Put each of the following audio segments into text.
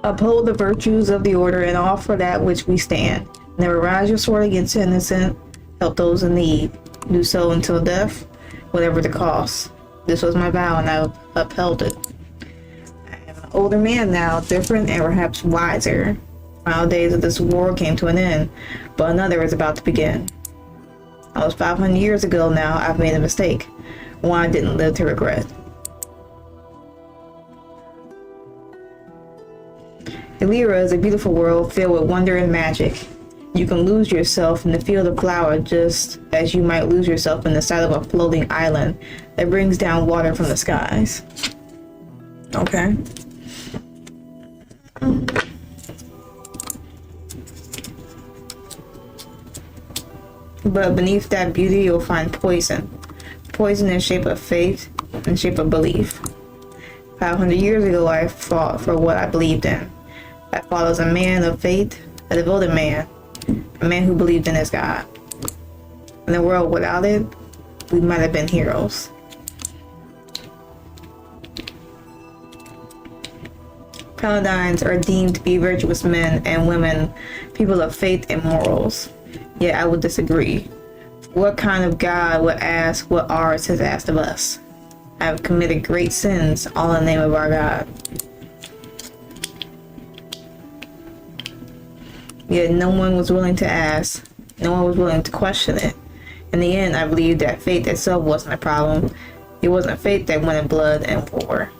Uphold the virtues of the order and all for that which we stand. Never rise your sword against the innocent. Help those in need. Do so until death, whatever the cost. This was my vow and I upheld it. I am an older man now, different and perhaps wiser. Final days of this war came to an end, but another is about to begin. Almost 500 years ago now, I've made a mistake. One I didn't live to regret. Elleria is a beautiful world filled with wonder and magic. You can lose yourself in the field of flower just as you might lose yourself in the sight of a floating island that brings down water from the skies. Okay. But beneath that beauty you'll find poison. Poison in shape of faith, in shape of belief. 500 years ago I fought for what I believed in. I fought as a man of faith, a devoted man. A man who believed in his God. In a world without it, we might have been heroes. Paladins are deemed to be virtuous men and women, people of faith and morals. Yet I would disagree. What kind of God would ask what ours has asked of us? I have committed great sins, all in the name of our God. Yet no one was willing to ask. No one was willing to question it. In the end, I believed that faith itself wasn't a problem. It wasn't faith that went in blood and war.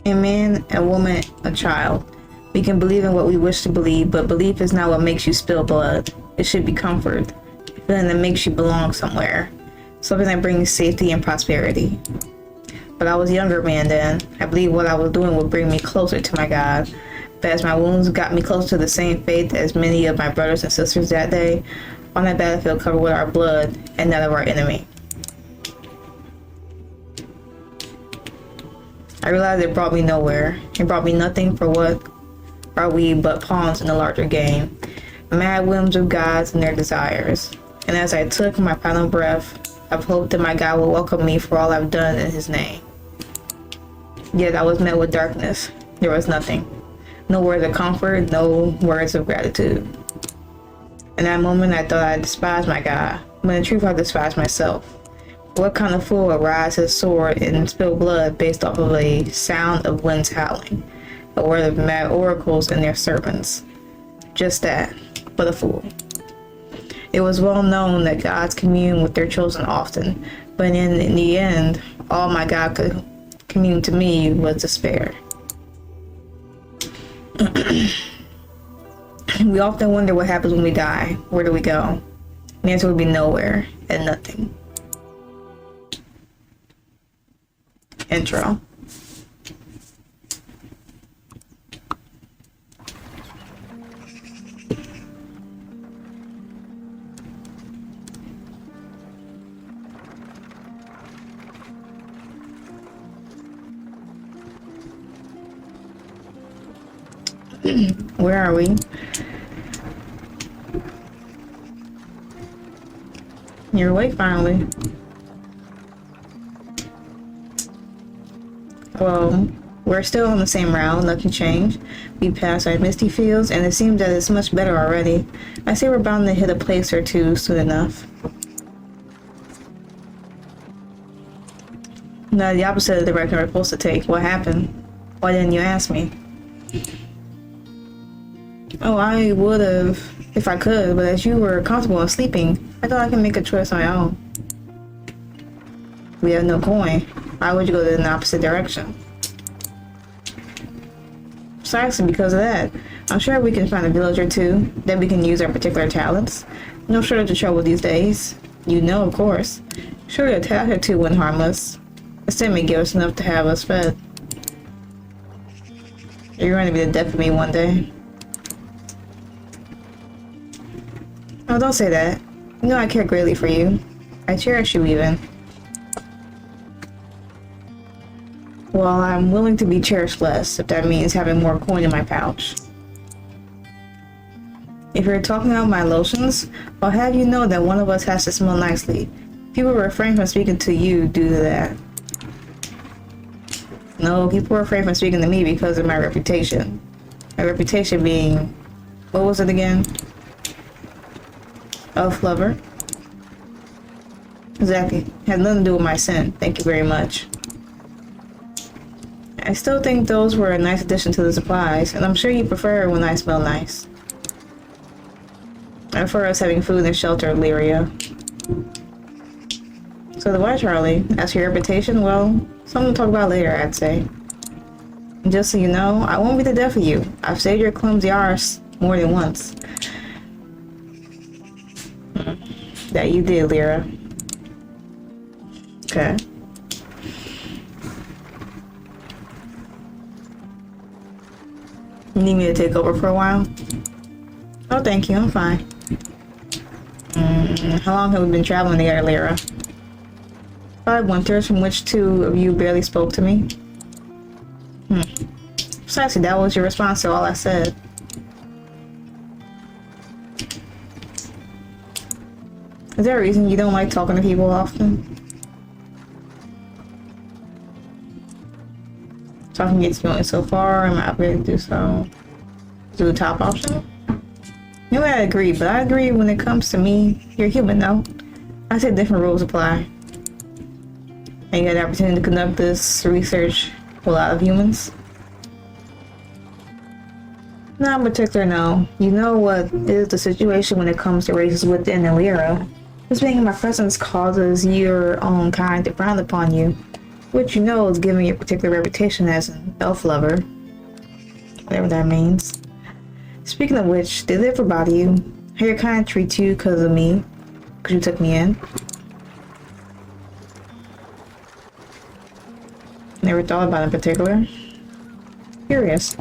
A man, a woman, a child. We can believe in what we wish to believe, but belief is not what makes you spill blood. It should be comfort. A feeling that makes you belong somewhere. Something that brings safety and prosperity. But I was a younger man then. I believed what I was doing would bring me closer to my God. But as my wounds got me closer to the same faith as many of my brothers and sisters that day, on that battlefield covered with our blood and that of our enemy. I realized it brought me nowhere. It brought me nothing, for what are we but pawns in the larger game. Mad whims of gods and their desires. And as I took my final breath, I've hoped that my God will welcome me for all I've done in his name. Yet I was met with darkness. There was nothing. No words of comfort, no words of gratitude. In that moment I thought I despised my God, but in truth I despised myself. What kind of fool would rise his sword and spill blood based off of a sound of winds howling, a word of mad oracles and their servants? Just that, but a fool. It was well known that gods commune with their chosen often, but in the end, all my God could commune to me was despair. We often wonder what happens when we die. Where do we go? The answer would be nowhere and nothing. Intro. Where are we? You're awake finally. Well, we're still on the same route, nothing changed. We passed our misty fields, and it seems that it's much better already. I say we're bound to hit a place or two soon enough. No, the opposite of the direction we're supposed to take. What happened? Why didn't you ask me? Oh, I would have if I could, but as you were comfortable with sleeping, I thought I could make a choice on my own. We have no coin. Why would you go in the opposite direction? Precisely because of that. I'm sure we can find a village or two that we can use our particular talents. No shortage of trouble these days. You know, of course. Surely a task or two wouldn't harm us. The state may give us enough to have us fed. You're going to be the death of me one day. Oh, don't say that. You know I care greatly for you. I cherish you even. Well, I'm willing to be cherished less, if that means having more coin in my pouch. If you're talking about my lotions, I'll have you know that one of us has to smell nicely. People refrain from speaking to you due to that. No, people were afraid from speaking to me because of my reputation. My reputation being, what was it again? Elf lover. Exactly. Had nothing to do with my sin. Thank you very much. I still think those were a nice addition to the supplies, and I'm sure you prefer when I smell nice. I prefer us having food and shelter, Elleria. So the why, Charlie? As for your reputation, well, something to talk about later, I'd say. And just so you know, I won't be the death of you. I've saved your clumsy arse more than once. That you did, Lyra. Okay. You need me to take over for a while? Oh, thank you. I'm fine. How long have we been traveling together, Lyra? 5 winters, from which 2 of you barely spoke to me. Precisely, that was your response to all I said. Is there a reason you don't like talking to people often? Talking gets you only so far, am I obligated to do so? Do the top option? You know, I agree, but I agree when it comes to me, you're human, though. I said different rules apply. And you got the opportunity to conduct this research with a lot of humans? Not in particular, no. You know what is the situation when it comes to races within Elleria. Just being in my presence causes your own kind to frown upon you, which you know is giving your particular reputation as an elf lover. Whatever that means. Speaking of which, did they ever bother you? How your kind treats you because of me? Because you took me in? Never thought about it in particular. Curious.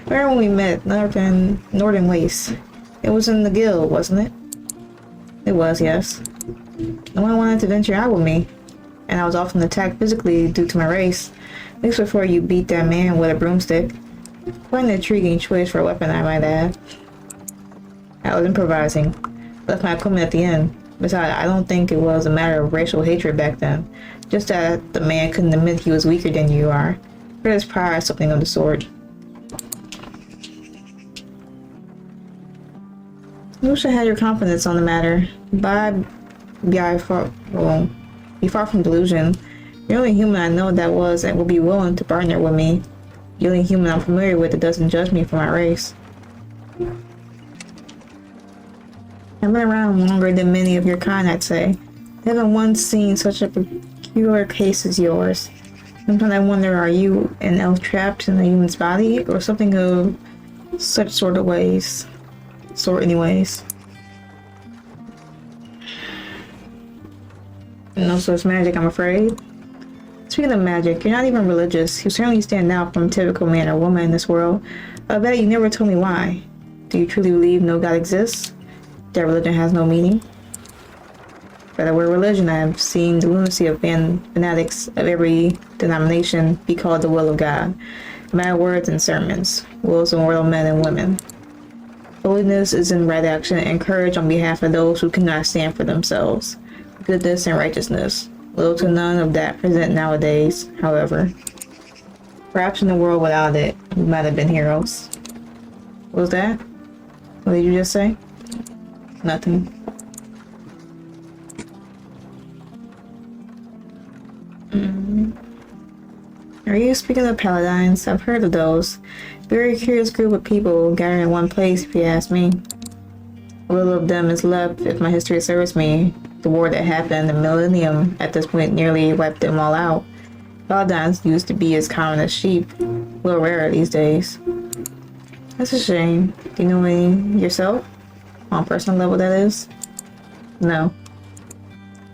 Remember when we met, Northern Waste? It was in the guild, wasn't it? It was, yes. No one wanted to venture out with me, and I was often attacked physically due to my race. At least before you beat that man with a broomstick. Quite an intriguing choice for a weapon, I might add. I was improvising. Left my equipment at the inn. Besides, I don't think it was a matter of racial hatred back then. Just that the man couldn't admit he was weaker than you are. For his pride, something of the sort. You should have your confidence on the matter. Be far from delusion. You're the only human I know that was and will be willing to partner with me. The only human I'm familiar with that doesn't judge me for my race. I've been around longer than many of your kind, I'd say. I haven't once seen such a peculiar case as yours. Sometimes I wonder, are you an elf trapped in a human's body, or something of such sort anyways. No such magic, I'm afraid. Speaking of magic, you're not even religious. You certainly stand out from a typical man or woman in this world. I bet you never told me why. Do you truly believe no God exists? That religion has no meaning? By the word religion, I have seen the lunacy of fanatics of every denomination be called the will of God. Mad words and sermons, wills of mortal men and women. Holiness is in right action and courage on behalf of those who cannot stand for themselves. Goodness and righteousness. Little to none of that present nowadays, however. Perhaps in the world without it, we might have been heroes. What was that? What did you just say? Nothing. Are you speaking of paladins? I've heard of those. Very curious group of people gathered in one place, if you ask me. A little of them is left, if my history serves me. The war that happened in the millennium at this point nearly wiped them all out. Paladins used to be as common as sheep. A little rarer these days. That's a shame. Do you know any yourself? On a personal level, that is? No.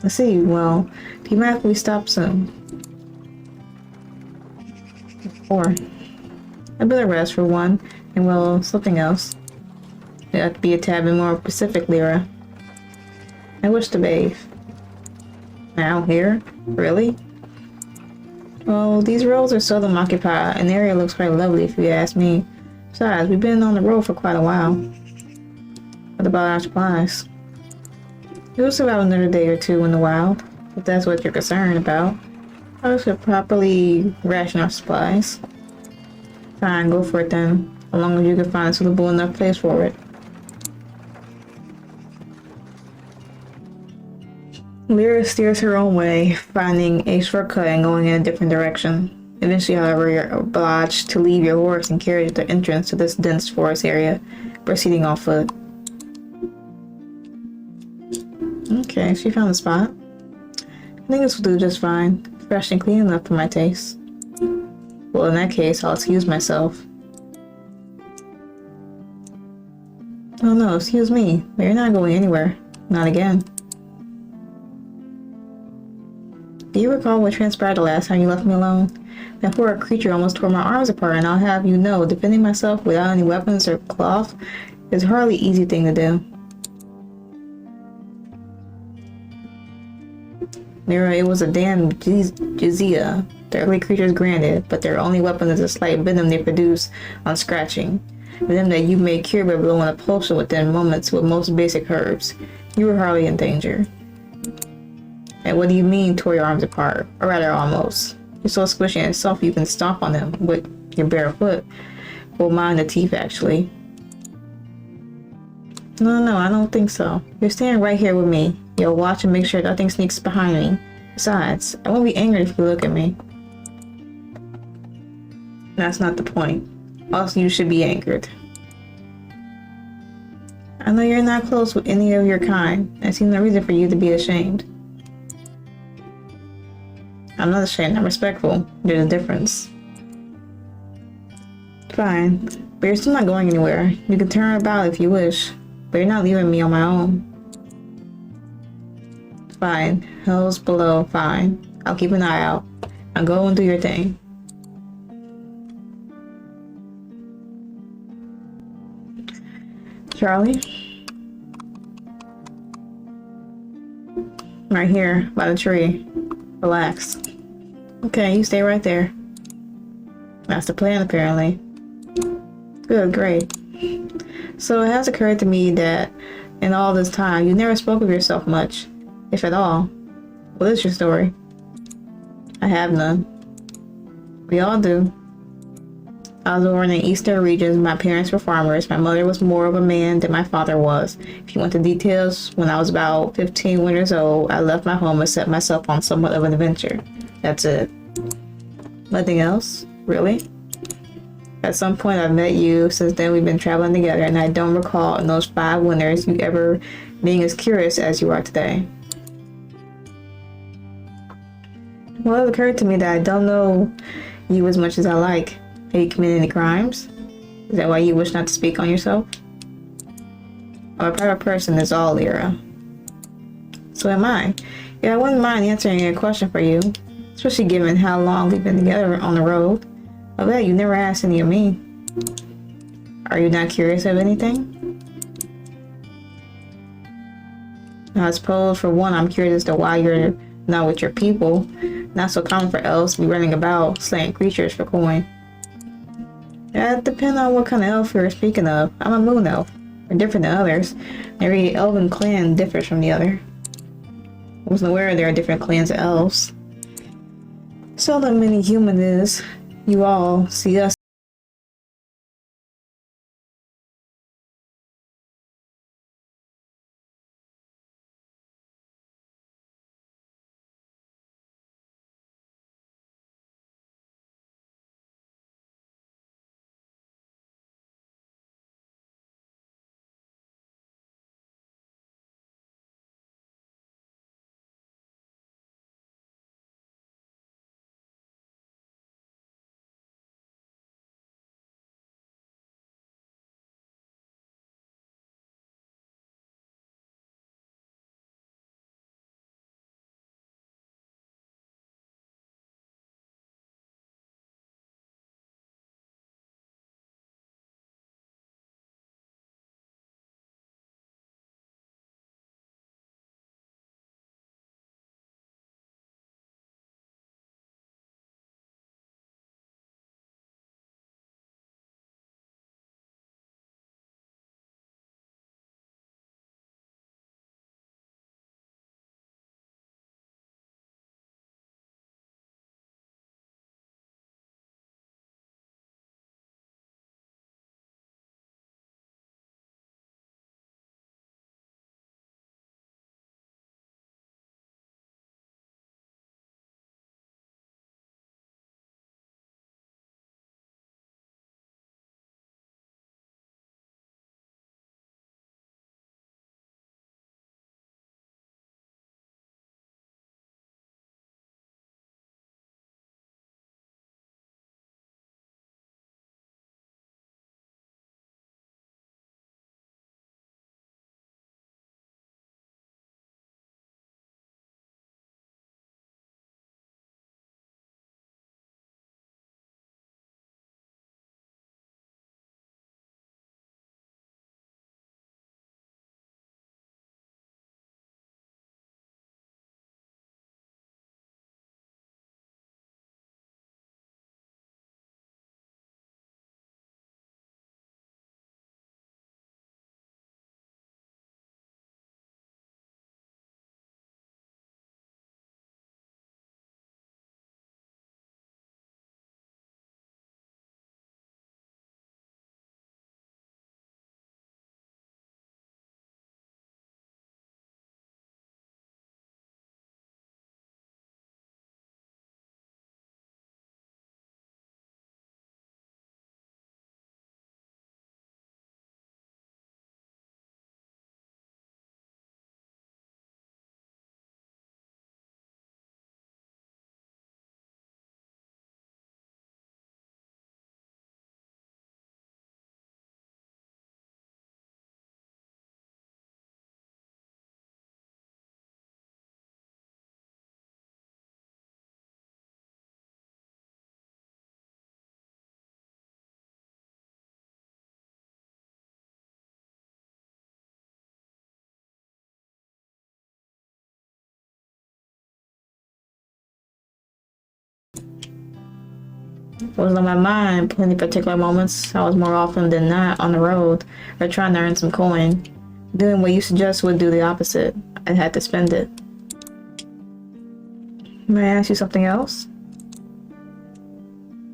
Let's see, well, do you mind if we stop soon? Or a bit of rest for one, and well, something else. It ought to be a tad bit more specific, Lyra. I wish to bathe. Now, here? Really? Well, these roads are seldom occupied, and the area looks quite lovely if you ask me. Besides, we've been on the road for quite a while. What about our supplies? We'll survive another day or two in the wild, if that's what you're concerned about. I should properly ration our supplies. Fine, go for it then. As long as you can find a suitable enough place for it. Lyra steers her own way, finding a shortcut and going in a different direction. Eventually, however, you're obliged to leave your horse and carriage at the entrance to this dense forest area, proceeding on foot. Okay, she found the spot. I think this will do just fine. Fresh and clean enough for my taste. Well, in that case, I'll excuse myself. Oh no, excuse me, but you're not going anywhere. Not again. Do you recall what transpired the last time you left me alone? That poor creature almost tore my arms apart, and I'll have you know, defending myself without any weapons or cloth is hardly an easy thing to do. Mira, it was a damn jizya. The ugly creatures granted, but their only weapon is a slight venom they produce on scratching. Venom that you may cure by blowing a potion within moments with most basic herbs. You were hardly in danger. And what do you mean, tore your arms apart? Or rather, almost. You're so squishy and soft you can stomp on them with your bare foot. Well, mine the teeth, actually. No, I don't think so. You're staying right here with me. You'll watch and make sure nothing sneaks behind me. Besides, I won't be angry if you look at me. That's not the point. Also, you should be angered. I know you're not close with any of your kind. I see no reason for you to be ashamed. I'm not ashamed, I'm respectful. There's a difference. Fine, but you're still not going anywhere. You can turn about if you wish, but you're not leaving me on my own. Fine, hell's below, fine. I'll keep an eye out. Now go and do your thing. Charlie? Right here, by the tree. Relax. Okay, you stay right there. That's the plan, apparently. Good, great. So it has occurred to me that in all this time, you never spoke of yourself much, if at all. What is your story? I have none. We all do. I was born in eastern regions. My parents were farmers. My mother was more of a man than my father was. If you want the details, when I was about 15 years old, I left my home and set myself on somewhat of an adventure. That's it. Nothing else? Really? At some point I met you. Since then we've been traveling together, and I don't recall in those 5 winters you ever being as curious as you are today. Well, it occurred to me that I don't know you as much as I like. Have you committed any crimes? Is that why you wish not to speak on yourself? I'm a private person, is all, Lyra. So am I. Yeah, I wouldn't mind answering a question for you, especially given how long we've been together on the road. I bet you never asked any of me. Are you not curious of anything? Now, I suppose, for one, I'm curious as to why you're not with your people. Not so common for elves to be running about, slaying creatures for coin. That depends on what kind of elf you're speaking of. I'm a moon elf. We're different than others. Every elven clan differs from the other. I wasn't aware there are different clans of elves. Seldom many human is. You all see us It was on my mind. Plenty particular moments, I was more often than not on the road or trying to earn some coin. Doing what you suggest would do the opposite. I had to spend it. May I ask you something else?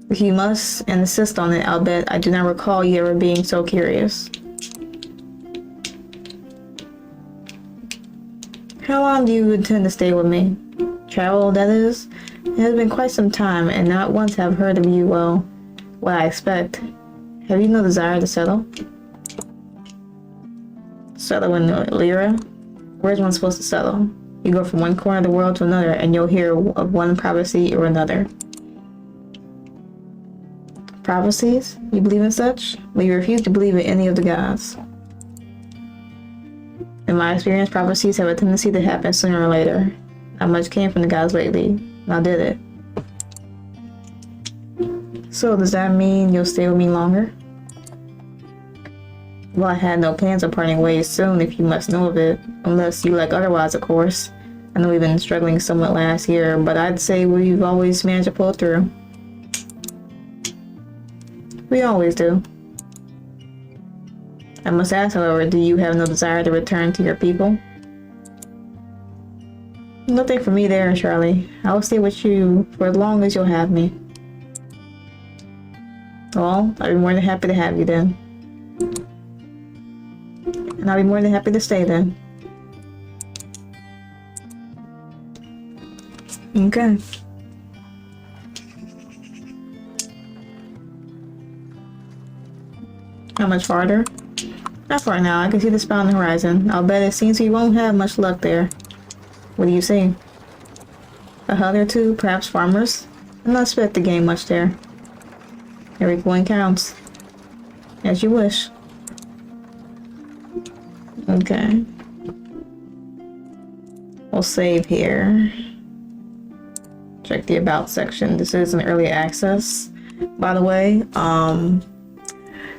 If you must insist on it, I'll bet I do not recall you ever being so curious. How long do you intend to stay with me? Travel, that is? It has been quite some time, and not once have heard of you, well, what I expect. Have you no desire to settle? Settle in Elleria? Where's one supposed to settle? You go from one corner of the world to another, and you'll hear of one prophecy or another. Prophecies? You believe in such? But you refuse to believe in any of the gods. In my experience, prophecies have a tendency to happen sooner or later. Not much came from the gods lately. Now did it? So does that mean you'll stay with me longer? Well, I had no plans of parting ways soon, if you must know of it. Unless you like otherwise, of course. I know we've been struggling somewhat last year, but I'd say we've always managed to pull through. We always do. I must ask, however, do you have no desire to return to your people? Nothing for me there, Charlie. I'll stay with you for as long as you'll have me. Well, I'd be more than happy to have you then. And I'll be more than happy to stay then. Okay. How much farther? Not far now. I can see the spot on the horizon. I'll bet it seems we won't have much luck there. What do you see? A hut or two, perhaps farmers? I'm not expect to gain much there. Every coin counts. As you wish. Okay. We'll save here. Check the about section. This is an early access, by the way.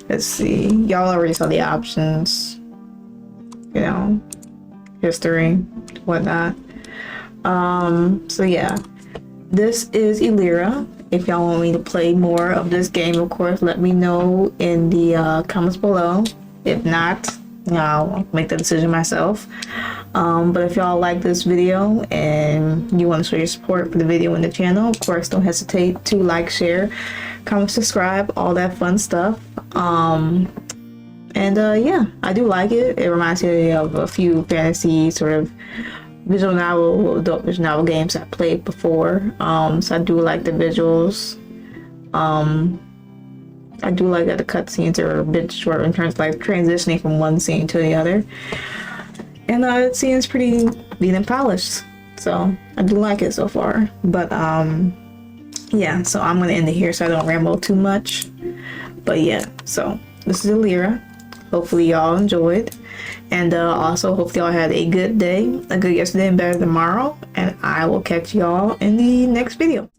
Let's see. Y'all already saw the options. You know, history, whatnot. So yeah. This is Elleria. If y'all want me to play more of this game, of course, let me know in the comments below. If not, I'll make the decision myself. But if y'all like this video and you want to show your support for the video and the channel, of course, don't hesitate to like, share, comment, subscribe, all that fun stuff. Yeah, I do like it. It reminds me of a few fantasy sort of visual novel, adult visual novel games I played before. So I do like the visuals. I do like that the cutscenes are a bit short in terms of like transitioning from one scene to the other. And it seems pretty neat and polished. So I do like it so far. But yeah, so I'm gonna end it here so I don't ramble too much. But yeah, so this is Elleria. Hopefully y'all enjoyed. And also hope y'all had a good day, a good yesterday and better tomorrow. And I will catch y'all in the next video.